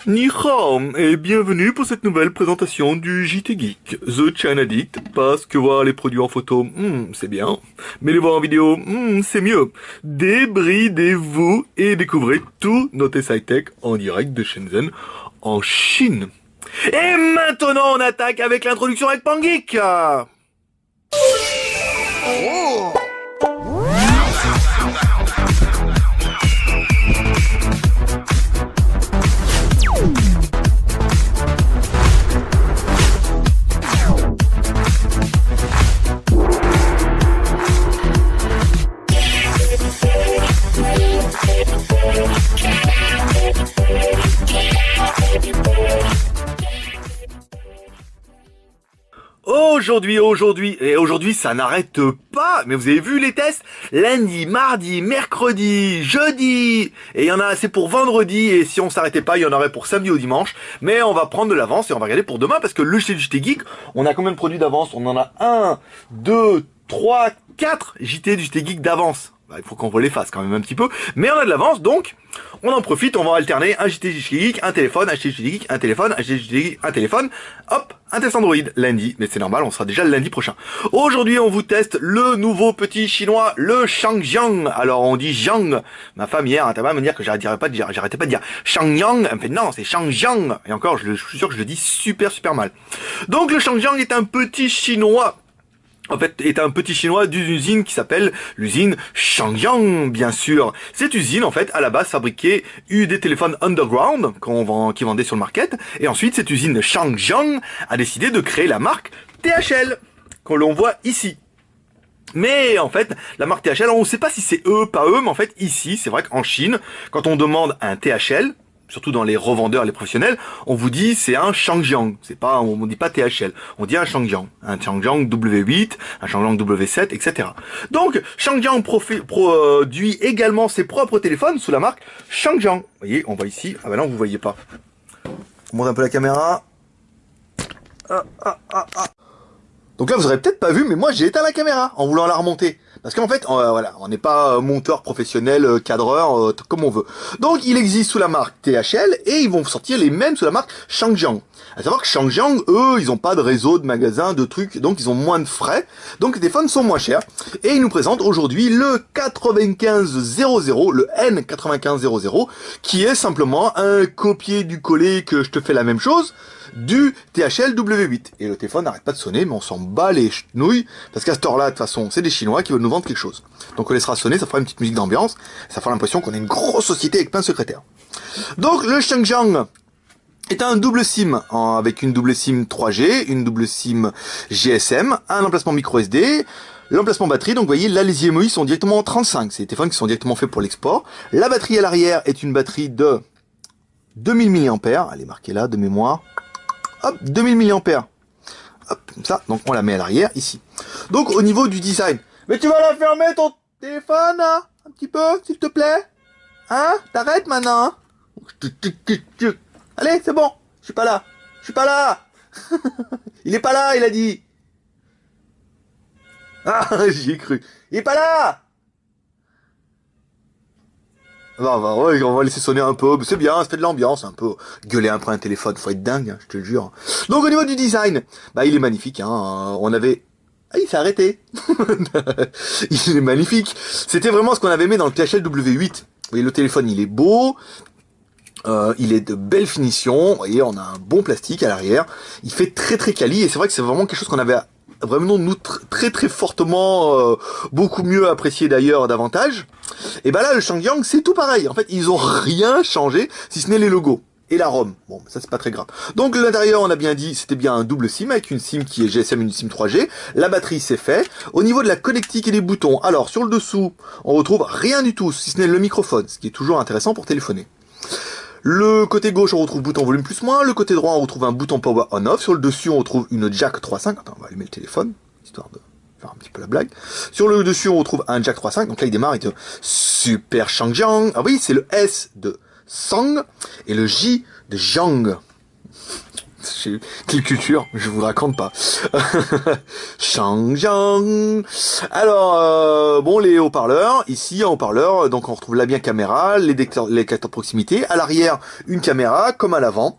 Ni hao, et bienvenue pour cette nouvelle présentation du JT Geek. The China Addict, parce que voir les produits en photo, c'est bien, mais les voir en vidéo, c'est mieux. Débridez-vous et découvrez tout notre high-tech en direct de Shenzhen, en Chine. Et maintenant on attaque avec l'introduction avec Pangeek. Aujourd'hui, ça n'arrête pas. Mais vous avez vu les tests? Lundi, mardi, mercredi, jeudi. Et il y en a assez pour vendredi. Et si on s'arrêtait pas, il y en aurait pour samedi ou dimanche. Mais on va prendre de l'avance et on va regarder pour demain. Parce que le JT Geek, on a combien de produits d'avance? On en a 1, 2, 3, 4 JT du JT Geek d'avance. Il faut qu'on les fasse quand même un petit peu. Mais on a de l'avance, donc on en profite, on va alterner un JT Geek, un téléphone, un JT Geek, un téléphone, un JT Geek, un téléphone. Hop, un test Android lundi. Mais c'est normal, on sera déjà le lundi prochain. Aujourd'hui, on vous teste le nouveau petit chinois, le Shangjiang. Alors on dit Jiang. Ma femme hier a à me dire que j'arrêtais pas de dire Shangjiang. Elle me fait non, c'est Shangjiang. Et encore, je suis sûr que je le dis super mal. Donc le Shangjiang est un petit chinois. En fait, est un petit chinois d'une usine qui s'appelle l'usine Shangjiang, bien sûr. Cette usine, en fait, à la base, fabriquait des téléphones underground qui vendaient sur le market. Et ensuite, cette usine Shangjiang a décidé de créer la marque THL, que l'on voit ici. Mais en fait, la marque THL, on ne sait pas si c'est eux, pas eux, mais en fait, ici, c'est vrai qu'en Chine, quand on demande un THL, surtout dans les revendeurs, les professionnels, on vous dit c'est un Shangjiang. C'est pas, on dit pas THL. On dit un Shangjiang W8, un Shangjiang W7, etc. Donc, Shangjiang produit également ses propres téléphones sous la marque Shangjiang. Vous voyez, on voit ici. Ah ben non, vous voyez pas. On monte un peu la caméra. Donc là, vous aurez peut-être pas vu, mais moi, j'ai éteint la caméra en voulant la remonter. Parce qu'en fait, voilà, on n'est pas monteur professionnel, cadreur, comme on veut. Donc, il existe sous la marque THL et ils vont sortir les mêmes sous la marque Shangjiang. À savoir que Shangjiang, eux, ils n'ont pas de réseau, de magasins, de trucs, donc ils ont moins de frais. Donc, les téléphones sont moins chers. Et ils nous présentent aujourd'hui le 9500, le N9500, qui est simplement un copier du coller que je te fais la même chose du THL W8. Et le téléphone n'arrête pas de sonner, mais on s'en bat les nouilles, parce qu'à cette heure-là, de toute façon, c'est des Chinois qui veulent nous vendre quelque chose. Donc on laissera sonner, ça fera une petite musique d'ambiance, ça fera l'impression qu'on est une grosse société avec plein de secrétaires. Donc le Shangjiang est un double SIM, avec une double SIM 3G, une double SIM GSM, un emplacement micro SD, l'emplacement batterie, donc vous voyez, là les IMEI sont directement en 35, c'est des téléphones qui sont directement faits pour l'export. La batterie à l'arrière est une batterie de 2000 mAh, elle est marquée là, de mémoire. Hop, 2000 mAh. Hop, comme ça, donc on la met à l'arrière, ici. Donc au niveau du design, mais tu vas la fermer ton téléphone, hein, un petit peu, s'il te plaît? Hein? T'arrêtes maintenant, hein? Allez, c'est bon, je suis pas là. Il est pas là, il a dit. Ah, j'y ai cru. Il est pas là. On va laisser sonner un peu, c'est bien, ça fait de l'ambiance, un peu. Gueuler après un téléphone, faut être dingue, hein, je te le jure. Donc au niveau du design, il est magnifique, hein. On avait... Ah, il s'est arrêté. Il est magnifique. C'était vraiment ce qu'on avait mis dans le THL W8. Vous voyez, le téléphone, il est beau. Il est de belle finition. Vous voyez, on a un bon plastique à l'arrière. Il fait très quali, et c'est vrai que c'est vraiment quelque chose qu'on avait vraiment nous très fortement, beaucoup mieux apprécié d'ailleurs davantage. Et là le Shangjiang c'est tout pareil, en fait ils ont rien changé si ce n'est les logos et la ROM. Bon, ça c'est pas très grave. Donc l'intérieur, on a bien dit, c'était bien un double SIM avec une SIM qui est GSM et une SIM 3G. La batterie c'est fait. Au niveau de la connectique et des boutons, alors sur le dessous on retrouve rien du tout si ce n'est le microphone, ce qui est toujours intéressant pour téléphoner. Le côté gauche, on retrouve bouton volume plus moins. Le côté droit, on retrouve un bouton power on off. Sur le dessus, on retrouve une jack 3.5. Attends, on va allumer le téléphone, histoire de faire un petit peu la blague. Sur le dessus, on retrouve un jack 3.5. Donc là, il démarre avec Super Shangjiang. Ah oui, c'est le S de Sang et le J de Jiang. Quelle culture, je vous raconte pas. Shangjiang. Alors, bon, les haut-parleurs, ici, un haut-parleur, donc on retrouve la bien caméra, les capteurs de proximité, à l'arrière, une caméra, comme à l'avant.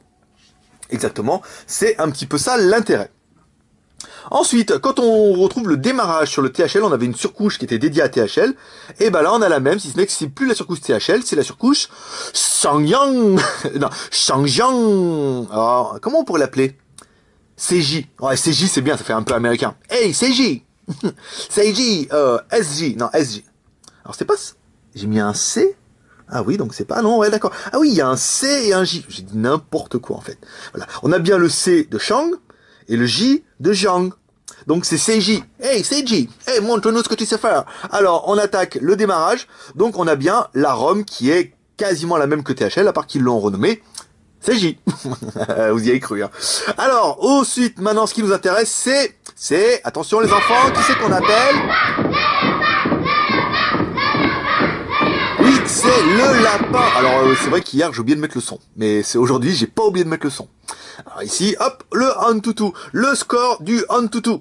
Exactement, c'est un petit peu ça l'intérêt. Ensuite, quand on retrouve le démarrage sur le THL, on avait une surcouche qui était dédiée à THL, et ben là on a la même, si ce n'est que c'est plus la surcouche THL, c'est la surcouche Shangjiang. Non, Shangjiang. Alors, comment on pourrait l'appeler? CJ. Ouais, CJ c'est bien, ça fait un peu américain. Hey, CJ. CJ, SJ. Non, SJ. Alors c'est pas... J'ai mis un C. Ah oui, donc c'est pas... Non, ouais, d'accord. Ah oui, il y a un C et un J. J'ai dit n'importe quoi, en fait. Voilà. On a bien le C de Shang et le J de Jiang. Donc c'est CJ. Hey, CJ. Hey, montre-nous ce que tu sais faire. Alors, on attaque le démarrage. Donc on a bien la ROM qui est quasiment la même que THL, à part qu'ils l'ont renommée CJ. Vous y avez cru, hein. Alors, ensuite, maintenant, ce qui nous intéresse, c'est... Attention les enfants, qui c'est qu'on appelle? Oui, c'est le lapin. Alors, c'est vrai qu'hier, j'ai oublié de mettre le son. Mais c'est aujourd'hui, j'ai pas oublié de mettre le son. Alors ici, hop, le Antutu. Le score du Antutu.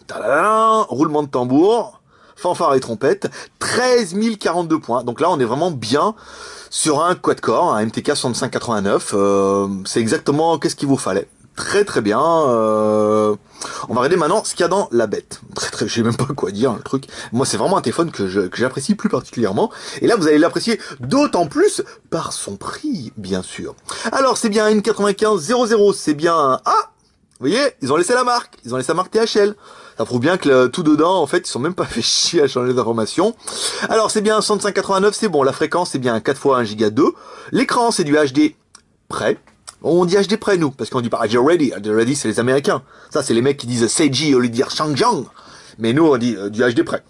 Tadadam, roulement de tambour, fanfare et trompette. 13 042 points. Donc là, on est vraiment bien sur un quad-core, un MTK 6589. C'est exactement qu'est-ce qu'il vous fallait. Très très bien. On va regarder maintenant ce qu'il y a dans la bête. Je sais même pas quoi dire, le truc. Moi, c'est vraiment un téléphone que j'apprécie plus particulièrement. Et là, vous allez l'apprécier d'autant plus par son prix, bien sûr. Alors, c'est bien une 9500. C'est bien un... Ah, vous voyez, ils ont laissé la marque. Ils ont laissé la marque THL. Ça prouve bien que tout dedans, en fait, ils sont même pas fait chier à changer les informations. Alors, c'est bien un 6589, c'est bon. La fréquence, c'est bien un 4 x 1 giga 2. L'écran, c'est du HD prêt. On dit HD prêt, nous, parce qu'on dit pas HD ready. HD ready, c'est les Américains. Ça, c'est les mecs qui disent Seiji au lieu de dire Shangjiang. Mais nous, on dit du HD prêt.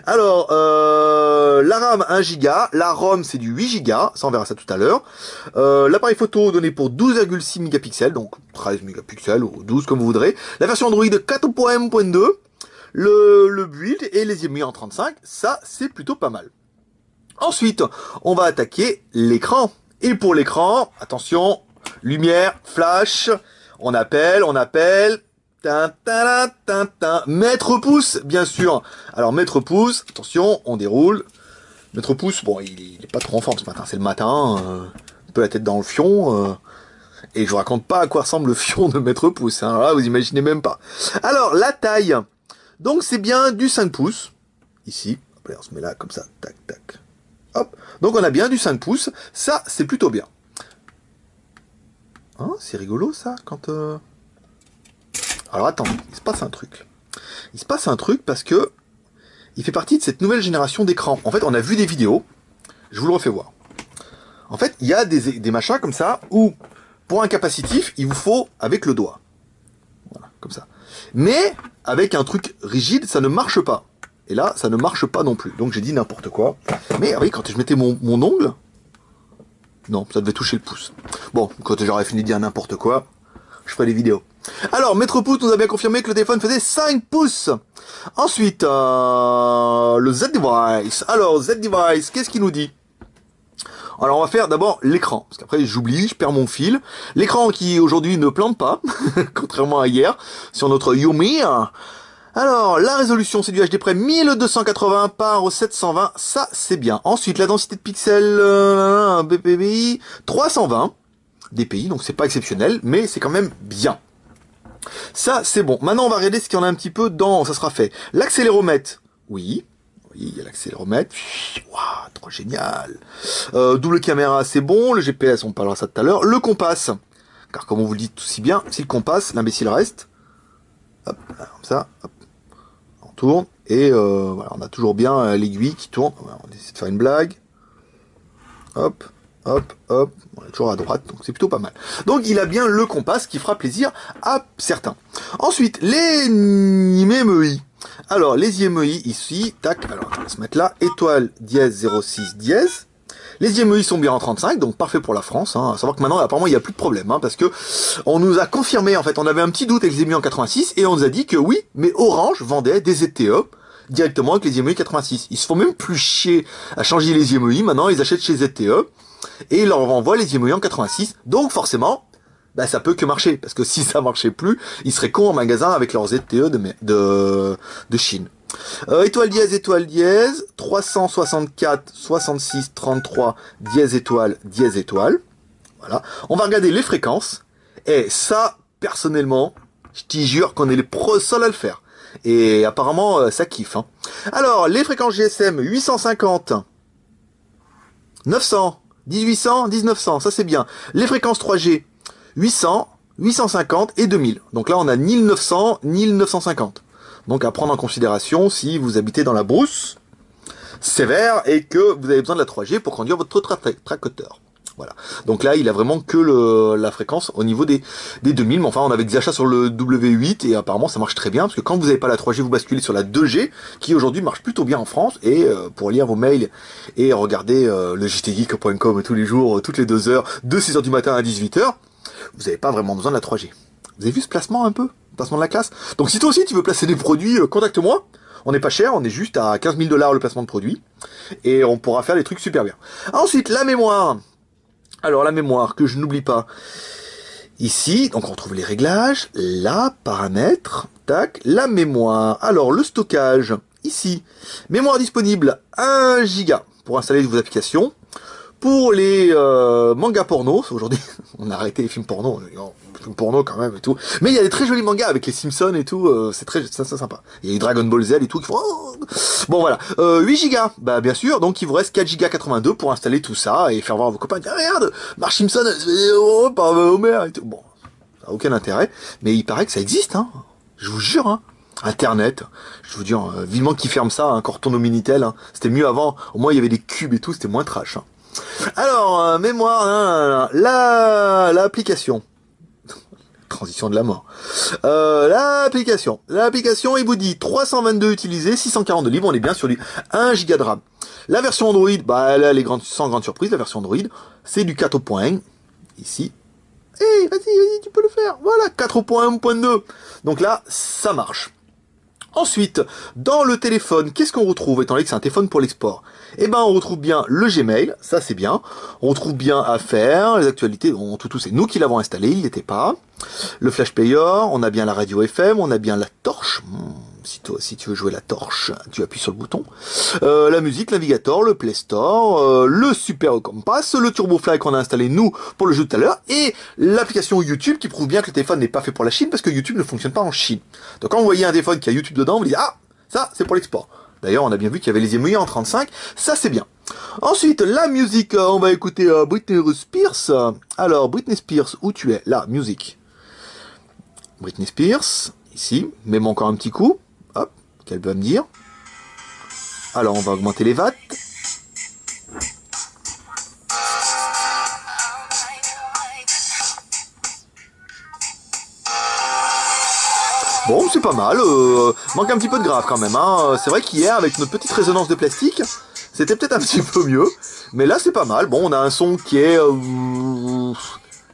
Alors, la RAM 1 Go, la ROM c'est du 8 Go, ça on verra ça tout à l'heure. L'appareil photo donné pour 12,6 mégapixels, donc 13 mégapixels ou 12 comme vous voudrez. La version Android 4.m.2, le build et les IMEI en 35, ça c'est plutôt pas mal. Ensuite, on va attaquer l'écran. Et pour l'écran, attention, lumière, flash, on appelle... Mètre pouce, bien sûr. Alors, mètre pouce, attention, on déroule. Mètre pouce, bon, il est pas trop en forme ce matin. C'est le matin, un peu la tête dans le fion. Et je vous raconte pas à quoi ressemble le fion de mètre pouce. Hein, là, vous imaginez même pas. Alors, la taille. Donc, c'est bien du 5 pouces. Ici. Hop, on se met là, comme ça. Tac, tac. Hop. Donc, on a bien du 5 pouces. Ça, c'est plutôt bien. Hein, c'est rigolo, ça, quand... Alors attendez, il se passe un truc. Il se passe un truc parce que il fait partie de cette nouvelle génération d'écrans. En fait, on a vu des vidéos, je vous le refais voir. En fait, il y a des machins comme ça où, pour un capacitif, il vous faut avec le doigt. Voilà, comme ça. Mais, avec un truc rigide, ça ne marche pas. Et là, ça ne marche pas non plus. Donc j'ai dit n'importe quoi. Mais oui, quand je mettais mon ongle, non, ça devait toucher le pouce. Bon, quand j'aurais fini de dire n'importe quoi, je ferai des vidéos. Alors, Mètre pouce nous a bien confirmé que le téléphone faisait 5 pouces. Ensuite, le Z-Device. Alors, Z-Device, qu'est-ce qu'il nous dit? Alors, on va faire d'abord l'écran. Parce qu'après, j'oublie, je perds mon fil. L'écran qui, aujourd'hui, ne plante pas. Contrairement à hier, sur notre Yumi. Alors, la résolution, c'est du HD près 1280 par 720. Ça, c'est bien. Ensuite, la densité de pixels, BPI, 320. DPI, donc c'est pas exceptionnel, mais c'est quand même bien. Ça, c'est bon. Maintenant, on va regarder ce qu'il y en a un petit peu dans... Ça sera fait. L'accéléromètre, oui. Oui, il y a l'accéléromètre. Waouh, trop génial. Double caméra, c'est bon. Le GPS, on parlera ça tout à l'heure. Le compas. Car comme on vous le dit tout si bien, si le compas, l'imbécile reste. Hop, comme ça. Hop. On tourne. Et voilà, on a toujours bien l'aiguille qui tourne. On va essayer de faire une blague. Hop. Hop, hop, on est toujours à droite, donc c'est plutôt pas mal. Donc il a bien le compas qui fera plaisir à certains. Ensuite, les IMEI. Alors, les IMEI ici, tac, alors on va se mettre là, étoile, dièse, 06, dièse. Les IMEI sont bien en 35, donc parfait pour la France. Hein. À savoir que maintenant, apparemment, il n'y a plus de problème, hein, parce que on nous a confirmé, en fait, on avait un petit doute avec les IMEI en 86, et on nous a dit que oui, mais Orange vendait des ZTE directement avec les IMEI 86. Ils se font même plus chier à changer les IMEI, maintenant ils achètent chez ZTE, et ils leur renvoient les IMEI en 86, donc forcément, bah ça peut que marcher, parce que si ça marchait plus, ils seraient cons en magasin avec leurs ZTE de Chine. Étoile dièse, 364, 66, 33, dièse étoile. Voilà. On va regarder les fréquences. Et ça, personnellement, je t'y jure qu'on est les seuls à le faire. Et apparemment, ça kiffe. Hein. Alors, les fréquences GSM, 850, 900, 1800, 1900, ça c'est bien. Les fréquences 3G, 800, 850 et 2000. Donc là, on a ni le 900, ni le 950. Donc à prendre en considération si vous habitez dans la brousse sévère et que vous avez besoin de la 3G pour conduire votre tracteur. Voilà. Donc là, il a vraiment que la fréquence au niveau des 2000. Mais enfin, on avait des achats sur le W8 et apparemment, ça marche très bien parce que quand vous n'avez pas la 3G, vous basculez sur la 2G qui aujourd'hui marche plutôt bien en France. Et pour lire vos mails et regarder le jtgeek.com tous les jours, toutes les 2 heures, de 6h du matin à 18h, vous n'avez pas vraiment besoin de la 3G. Vous avez vu ce placement un peu? Placement de la classe. Donc si toi aussi tu veux placer des produits, contacte-moi. On n'est pas cher, on est juste à 15 000 $ le placement de produit. Et on pourra faire des trucs super bien. Ensuite, la mémoire. Alors la mémoire, que je n'oublie pas. Ici, donc on retrouve les réglages, là, paramètres, tac, la mémoire. Alors le stockage, ici, mémoire disponible 1 giga pour installer vos applications. Pour les mangas porno, aujourd'hui, on a arrêté les films porno, films porno quand même et tout. Mais il y a des très jolis mangas avec les Simpsons et tout, c'est très sympa. Il y a eu Dragon Ball Z et tout qui font... Oh bon voilà, 8 Go, bah bien sûr, donc il vous reste 4 Go 82 pour installer tout ça et faire voir à vos copains, dire, regarde, Marge Simpson, par Homer et tout. Bon, ça n'a aucun intérêt, mais il paraît que ça existe, hein. Je vous jure, hein. Internet, je vous dis, vivement qu'ils ferment ça, hein, quand on retourne au Minitel, hein. C'était mieux avant, au moins il y avait des cubes et tout, c'était moins trash, hein. Alors, mémoire, l'application. Transition de la mort. L'application, il vous dit 322 utilisés, 642 libres, on est bien sur du 1 Go de RAM. La version Android, bah là, sans grande surprise, la version Android, c'est du 4.1, ici. Eh, vas-y, tu peux le faire. Voilà, 4.1.2. Donc là, ça marche. Ensuite, dans le téléphone, qu'est-ce qu'on retrouve, étant donné que c'est un téléphone pour l'export? Eh ben, on retrouve bien le Gmail, ça c'est bien. On retrouve bien Affaires, les actualités, tout c'est nous qui l'avons installé, il n'y était pas. Le Flash Player, on a bien la radio FM, on a bien la torche. Si tu veux jouer la torche, tu appuies sur le bouton. La musique, Navigator, le Play Store, le Super Compass, le TurboFly qu'on a installé nous pour le jeu de tout à l'heure, et l'application YouTube qui prouve bien que le téléphone n'est pas fait pour la Chine parce que YouTube ne fonctionne pas en Chine. Donc quand vous voyez un téléphone qui a YouTube dedans, vous dites ah, ça c'est pour l'export. D'ailleurs, on a bien vu qu'il y avait les émouillés en 35, ça c'est bien. Ensuite, la musique, on va écouter Britney Spears. Alors, Britney Spears, où tu es? Là, musique. Britney Spears, ici, mets-moi encore un petit coup. Hop, qu'elle va me dire. Alors, on va augmenter les watts. Bon, c'est pas mal, manque un petit peu de grave quand même, hein. C'est vrai qu'hier, avec notre petite résonance de plastique, c'était peut-être un petit peu mieux, mais là c'est pas mal. Bon, on a un son qui est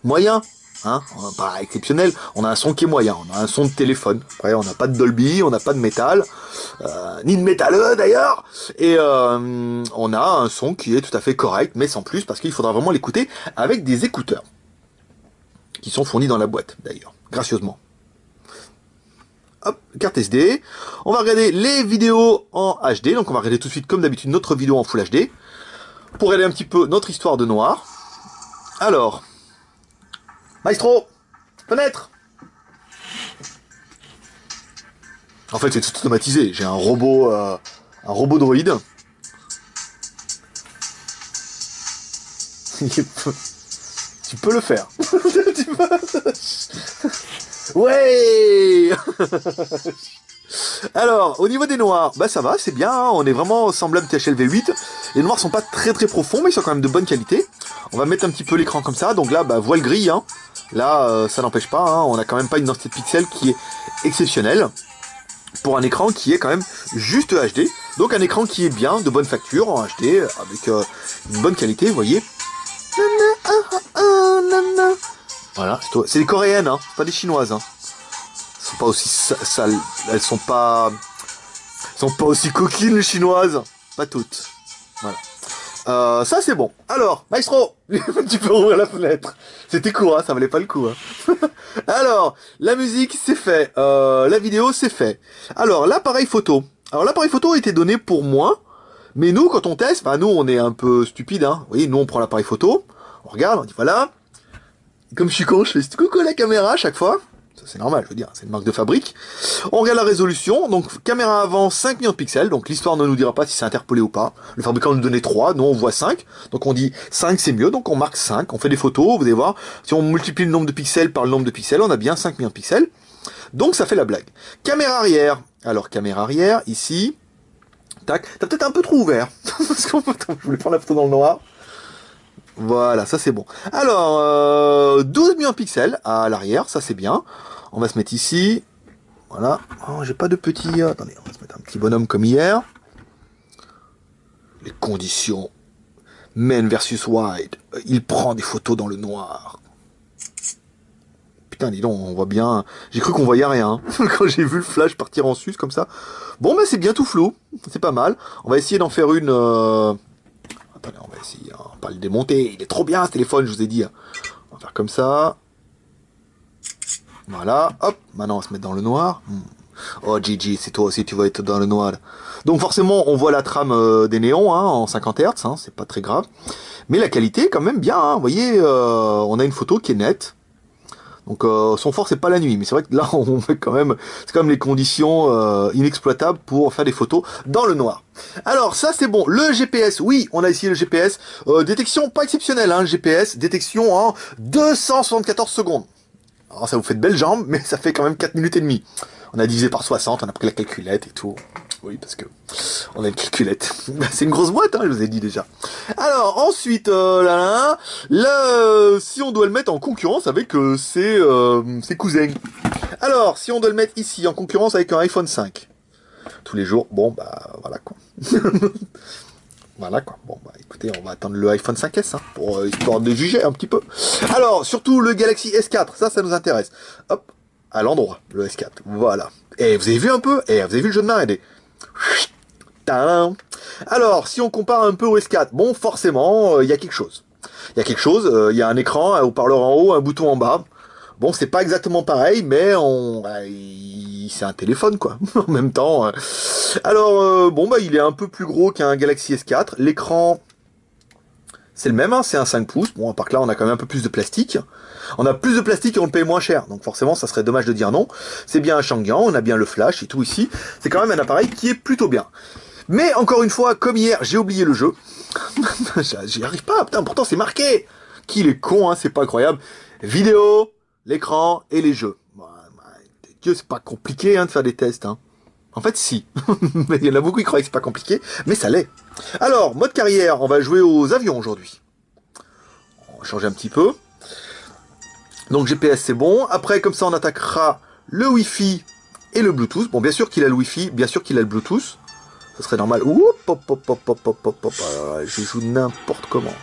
moyen, hein, pas exceptionnel, on a un son qui est moyen, on a un son de téléphone. Après, on n'a pas de Dolby, on n'a pas de métal, ni de métalleux d'ailleurs, et on a un son qui est tout à fait correct, mais sans plus, parce qu'il faudra vraiment l'écouter avec des écouteurs, qui sont fournis dans la boîte d'ailleurs, gracieusement. Hop, carte SD. On va regarder les vidéos en HD. Donc on va regarder tout de suite comme d'habitude notre vidéo en Full HD. Pour regarder un petit peu notre histoire de noir. Alors. Maestro. Fenêtre. En fait c'est tout automatisé. J'ai un robot droïde. Tu peux le faire. Ouais. Alors, au niveau des noirs, bah ça va, c'est bien, hein, on est vraiment semblable THL V8. Les noirs sont pas très profonds, mais ils sont quand même de bonne qualité. On va mettre un petit peu l'écran comme ça, donc là, bah voile gris, hein. Là, ça n'empêche pas, hein, on a quand même pas une densité de pixels qui est exceptionnelle. Pour un écran qui est quand même juste HD. Donc un écran qui est bien, de bonne facture, en HD, avec une bonne qualité, vous voyez. Voilà, c'est des coréennes, hein, pas des chinoises. Hein. Elles sont pas aussi sales, elles sont pas aussi coquines les chinoises, pas toutes. Voilà. Ça c'est bon. Alors, Maestro, tu peux ouvrir la fenêtre. C'était court, hein, ça valait pas le coup. Hein. Alors, la musique c'est fait, la vidéo c'est fait. Alors, l'appareil photo. Alors, l'appareil photo a été donné pour moi, mais nous, quand on teste, bah nous, on est un peu stupide. Hein. Vous voyez, nous, on prend l'appareil photo, on regarde, on dit voilà. Comme je suis con, je fais coucou à la caméra à chaque fois. Ça c'est normal, je veux dire, c'est une marque de fabrique. On regarde la résolution, donc caméra avant 5 millions de pixels, donc l'histoire ne nous dira pas si c'est interpolé ou pas. Le fabricant nous donnait 3, nous on voit 5, donc on dit 5 c'est mieux, donc on marque 5, on fait des photos, vous allez voir, si on multiplie le nombre de pixels par le nombre de pixels, on a bien 5 millions de pixels, donc ça fait la blague. Caméra arrière, alors caméra arrière, ici, tac, t'as peut-être un peu trop ouvert, parce qu'on je voulais prendre la photo dans le noir. Voilà, ça c'est bon. Alors, 12 millions de pixels à l'arrière, ça c'est bien. On va se mettre ici. Voilà. Oh, j'ai pas de petit... Attendez, on va se mettre un petit bonhomme comme hier. Les conditions. Men versus Wild. Il prend des photos dans le noir. Putain, dis donc, on voit bien... J'ai cru qu'on voyait rien. Quand j'ai vu le flash partir en sus comme ça. Bon, bah c'est bien tout flou. C'est pas mal. On va essayer d'en faire une... Attendez, on va essayer, on va pas le démonter, il est trop bien ce téléphone, je vous ai dit. On va faire comme ça. Voilà, hop, maintenant on va se mettre dans le noir. Oh Gigi, c'est toi aussi, tu vas être dans le noir. Donc forcément, on voit la trame des néons hein, en 50 Hz, hein, c'est pas très grave. Mais la qualité est quand même bien, hein, vous voyez, on a une photo qui est nette. Donc son fort c'est pas la nuit, mais c'est vrai que là on fait quand même, c'est quand même les conditions inexploitables pour faire des photos dans le noir. Alors ça c'est bon, le GPS, oui on a ici le GPS, détection pas exceptionnelle, hein, le GPS, détection en 274 secondes. Alors ça vous fait de belles jambes, mais ça fait quand même 4 minutes et demie. On a divisé par 60, on a pris la calculette et tout. Oui, parce que on a une calculette. C'est une grosse boîte, hein, je vous ai dit déjà. Alors, ensuite, si on doit le mettre en concurrence avec ses cousins. Alors, si on doit le mettre ici en concurrence avec un iPhone 5. Tous les jours, bon, bah, voilà quoi. Voilà quoi. Bon, bah écoutez, on va attendre le iPhone 5S hein, pour histoire de juger un petit peu. Alors, surtout le Galaxy S4, ça nous intéresse. Hop, à l'endroit, le S4. Voilà. Et vous avez vu un peu vous avez vu le jeu de main des... Alors, si on compare un peu au S4, bon, forcément, il y a quelque chose. Il y a quelque chose, il y a un écran, un haut-parleur en haut, un bouton en bas. Bon, c'est pas exactement pareil, mais c'est un téléphone, quoi, en même temps. Alors, bon, bah, il est un peu plus gros qu'un Galaxy S4. L'écran, c'est le même, hein, c'est un 5 pouces. Bon, à part que là, on a quand même un peu plus de plastique. On a plus de plastique et on le paye moins cher. Donc forcément, ça serait dommage de dire non. C'est bien un Chang'an, on a bien le flash et tout ici. C'est quand même un appareil qui est plutôt bien. Mais encore une fois, comme hier, j'ai oublié le jeu. J'y arrive pas, putain, pourtant c'est marqué. Qu'il est con, hein, c'est pas incroyable. Vidéo, l'écran et les jeux. Dieu, c'est pas compliqué hein, de faire des tests. Hein. En fait, si. Mais il y en a beaucoup qui croyaient que c'est pas compliqué, mais ça l'est. Alors, mode carrière, on va jouer aux avions aujourd'hui. On va changer un petit peu. Donc GPS, c'est bon. Après, comme ça, on attaquera le Wi-Fi et le Bluetooth. Bon, bien sûr qu'il a le Wi-Fi, bien sûr qu'il a le Bluetooth. Ça serait normal. Oup, hop, hop, hop, hop, hop, hop, hop. Je joue n'importe comment.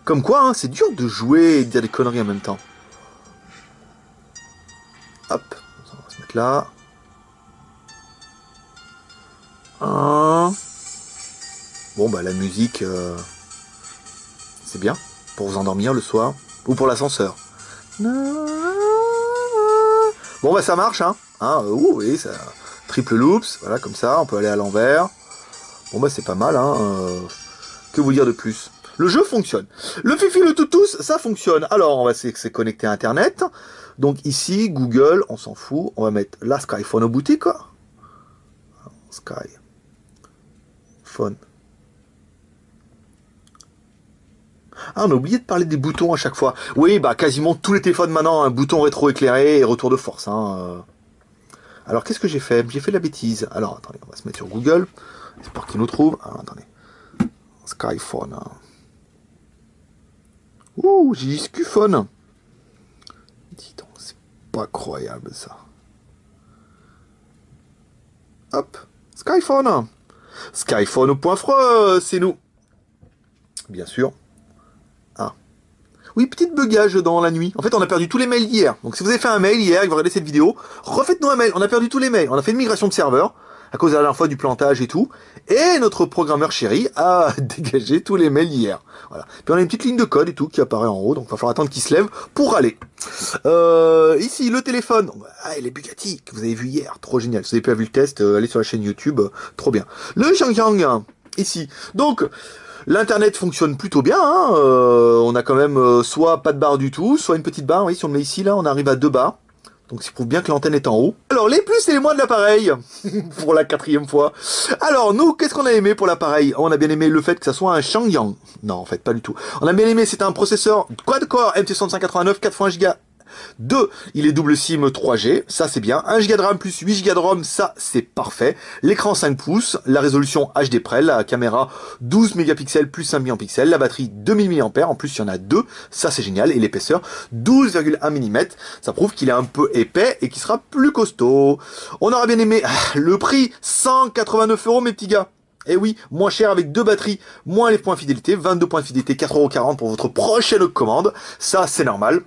Comme quoi, hein, c'est dur de jouer et de dire des conneries en même temps. Hop, on va se mettre là. Bon, bah la musique, c'est bien pour vous endormir le soir ou pour l'ascenseur. Bon, bah ça marche, hein. Oui, ça triple loops, voilà, comme ça, on peut aller à l'envers. Bon, bah c'est pas mal, hein. Que vous dire de plus? Le jeu fonctionne. Le Fifi, le Toutous, ça fonctionne. Alors, on va se connecter à Internet. Donc ici, Google, on s'en fout. On va mettre la Skyphone au boutique. Skyphone. Ah, on a oublié de parler des boutons à chaque fois. Oui, bah quasiment tous les téléphones maintenant, un bouton rétro-éclairé et retour de force. Hein. Alors, qu'est-ce que j'ai fait? J'ai fait la bêtise. Alors, attendez, on va se mettre sur Google. J'espère qu'il nous trouve. Alors, attendez. Skyphone. Hein. Ouh, j'ai dit Skyphone. Dis donc, c'est pas croyable ça. Hop, Skyphone. Skyphone au point froid, c'est nous. Bien sûr. Oui, petite bugage dans la nuit. En fait, on a perdu tous les mails d'hier. Donc, si vous avez fait un mail hier et que vous regardez cette vidéo, refaites-nous un mail. On a perdu tous les mails. On a fait une migration de serveur à cause de la dernière fois du plantage et tout. Et notre programmeur chéri a dégagé tous les mails hier. Voilà. Puis on a une petite ligne de code et tout qui apparaît en haut, donc il va falloir attendre qu'il se lève pour aller. Ici, le téléphone. Ah, les Bugatti que vous avez vu hier, trop génial. Si vous n'avez pas vu le test, allez sur la chaîne YouTube, trop bien. Le Xiangyang, ici. Donc, l'internet fonctionne plutôt bien, hein. On a quand même soit pas de barre du tout, soit une petite barre. Oui, si on le met ici, là, on arrive à 2 barres. Donc ça prouve bien que l'antenne est en haut. Alors les plus et les moins de l'appareil, pour la 4e fois. Alors nous, qu'est-ce qu'on a aimé pour l'appareil? On a bien aimé le fait que ça soit un Xiangyang. Non, en fait, pas du tout. On a bien aimé, c'est un processeur quad-core MT6589, 4x1 Go. 2, il est double SIM 3G, ça c'est bien. 1 Go de RAM plus 8 Go de ROM, ça c'est parfait. L'écran 5 pouces, la résolution HD Prel, la caméra 12 mégapixels plus 5 milliampixels, la batterie 2000 mAh, en plus il y en a 2, ça c'est génial. Et l'épaisseur 12,1 mm, ça prouve qu'il est un peu épais et qu'il sera plus costaud. On aura bien aimé le prix, 189 € mes petits gars. Et oui, moins cher avec 2 batteries, moins les points fidélité, 22 points de fidélité, 4,40 € pour votre prochaine commande, ça c'est normal.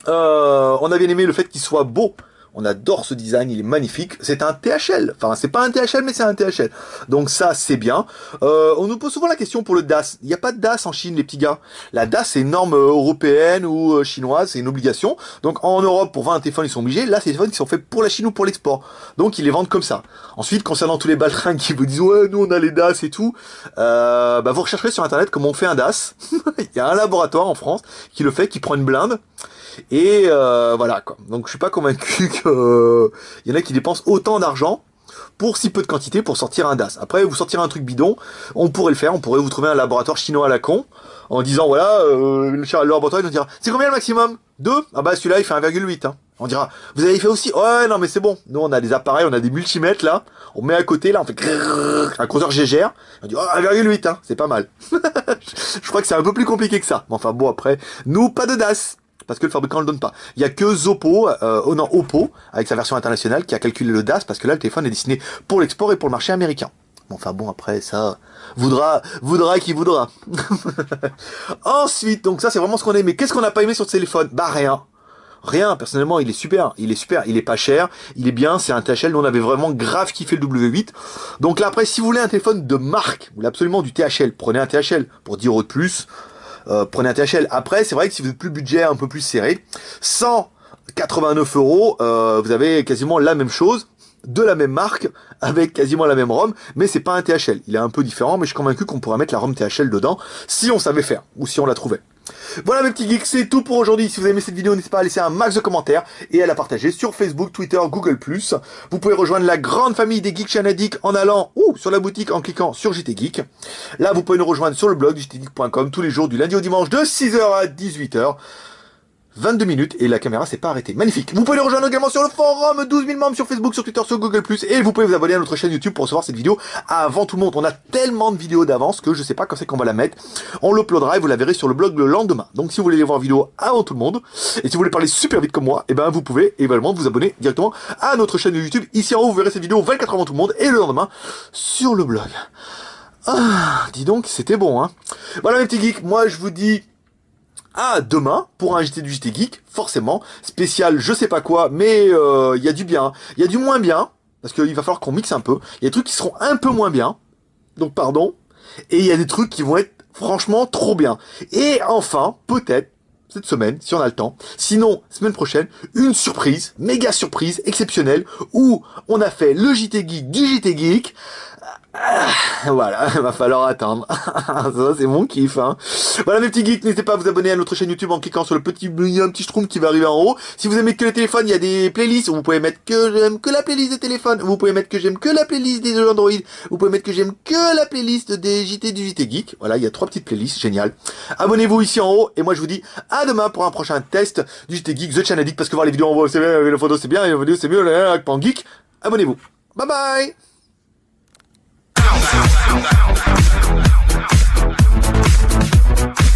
On a bien aimé le fait qu'il soit beau. On adore ce design, il est magnifique. C'est un THL. Enfin, c'est pas un THL, mais c'est un THL. Donc ça, c'est bien. On nous pose souvent la question pour le DAS. Il n'y a pas de DAS en Chine, les petits gars. La DAS, c'est une norme européenne ou chinoise, c'est une obligation. Donc en Europe, pour vendre un téléphone, ils sont obligés. Là, c'est des téléphones qui sont faits pour la Chine ou pour l'export. Donc ils les vendent comme ça. Ensuite, concernant tous les baltringues qui vous disent « Ouais, nous, on a les DAS et tout », vous rechercherez sur Internet comment on fait un DAS. Il y a un laboratoire en France qui le fait, qui prend une blinde. Et voilà quoi. Donc je suis pas convaincu que y en a qui dépensent autant d'argent pour si peu de quantité pour sortir un DAS. Après vous sortirez un truc bidon, on pourrait le faire, on pourrait vous trouver un laboratoire chinois à la con en disant voilà le laboratoire il nous dira c'est combien le maximum? 2? Ah bah celui-là il fait 1,8 hein. On dira vous avez fait aussi? Ouais non mais c'est bon. Nous on a des appareils, on a des multimètres là, on met à côté là, on fait un compteur Gégère, on dit oh 1,8 hein, c'est pas mal. Je crois que c'est un peu plus compliqué que ça. Mais enfin bon après, nous pas de DAS. Parce que le fabricant ne le donne pas. Il y a que Zoppo, Oppo, avec sa version internationale, qui a calculé le DAS, parce que là, le téléphone est destiné pour l'export et pour le marché américain. Enfin bon, après, ça, voudra qui voudra. Ensuite, donc ça, c'est vraiment ce qu'on a aimé. Qu'est-ce qu'on n'a pas aimé sur ce téléphone? Bah, rien. Rien, personnellement, il est super, il est pas cher, il est bien, c'est un THL, nous on avait vraiment grave kiffé le W8. Donc là, après, si vous voulez un téléphone de marque, vous voulez absolument du THL, prenez un THL pour 10 € de plus. Prenez un THL. Après, c'est vrai que si vous êtes plus budget, un peu plus serré, 189 €, vous avez quasiment la même chose, de la même marque, avec quasiment la même ROM, mais c'est pas un THL. Il est un peu différent, mais je suis convaincu qu'on pourrait mettre la ROM THL dedans, si on savait faire, ou si on la trouvait. Voilà mes petits geeks, c'est tout pour aujourd'hui. Si vous avez aimé cette vidéo, n'hésitez pas à laisser un max de commentaires et à la partager sur Facebook, Twitter, Google+. Vous pouvez rejoindre la grande famille des Geeks Chanadiques en allant ou sur la boutique en cliquant sur JT Geek. Là, vous pouvez nous rejoindre sur le blog jtgeek.com tous les jours du lundi au dimanche de 6 h à 18 h. 22 minutes et la caméra s'est pas arrêtée. Magnifique. Vous pouvez nous rejoindre également sur le forum, 12 000 membres sur Facebook, sur Twitter, sur Google+, et vous pouvez vous abonner à notre chaîne YouTube pour recevoir cette vidéo avant tout le monde. On a tellement de vidéos d'avance que je sais pas quand c'est qu'on va la mettre. On l'uploadera et vous la verrez sur le blog le lendemain. Donc si vous voulez les voir en vidéo avant tout le monde, et si vous voulez parler super vite comme moi, et ben vous pouvez également vous abonner directement à notre chaîne de YouTube. Ici en haut, vous verrez cette vidéo 24 h avant tout le monde, et le lendemain sur le blog. Ah, dis donc, c'était bon, hein. Voilà mes petits geeks, moi je vous dis à demain pour un JT du JT Geek, forcément, spécial je sais pas quoi, mais il y a du bien, il y a du moins bien, parce qu'il va falloir qu'on mixe un peu, il y a des trucs qui seront un peu moins bien, donc pardon, et il y a des trucs qui vont être franchement trop bien. Et enfin, peut-être, cette semaine, si on a le temps, sinon, semaine prochaine, une surprise, méga surprise, exceptionnelle, où on a fait le JT Geek du JT Geek. Voilà, il va falloir attendre. Ça, c'est mon kiff, hein. Voilà, mes petits geeks, n'hésitez pas à vous abonner à notre chaîne YouTube en cliquant sur le petit, il y a un petit schtroumpf qui va arriver en haut. Si vous aimez que les téléphones, il y a des playlists où vous pouvez mettre que j'aime que la playlist des téléphones. Vous pouvez mettre que j'aime que la playlist des jeux Android. Vous pouvez mettre que j'aime que la playlist des JT du JT Geek. Voilà, il y a 3 petites playlists, génial. Abonnez-vous ici en haut, et moi je vous dis à demain pour un prochain test du JT Geek, The Channel Geek, parce que voir les vidéos en haut, c'est bien, les photos c'est bien, et les vidéos c'est mieux, avec Pan Geek. Abonnez-vous. Bye bye! Down, down, down, down, down, down, down, down.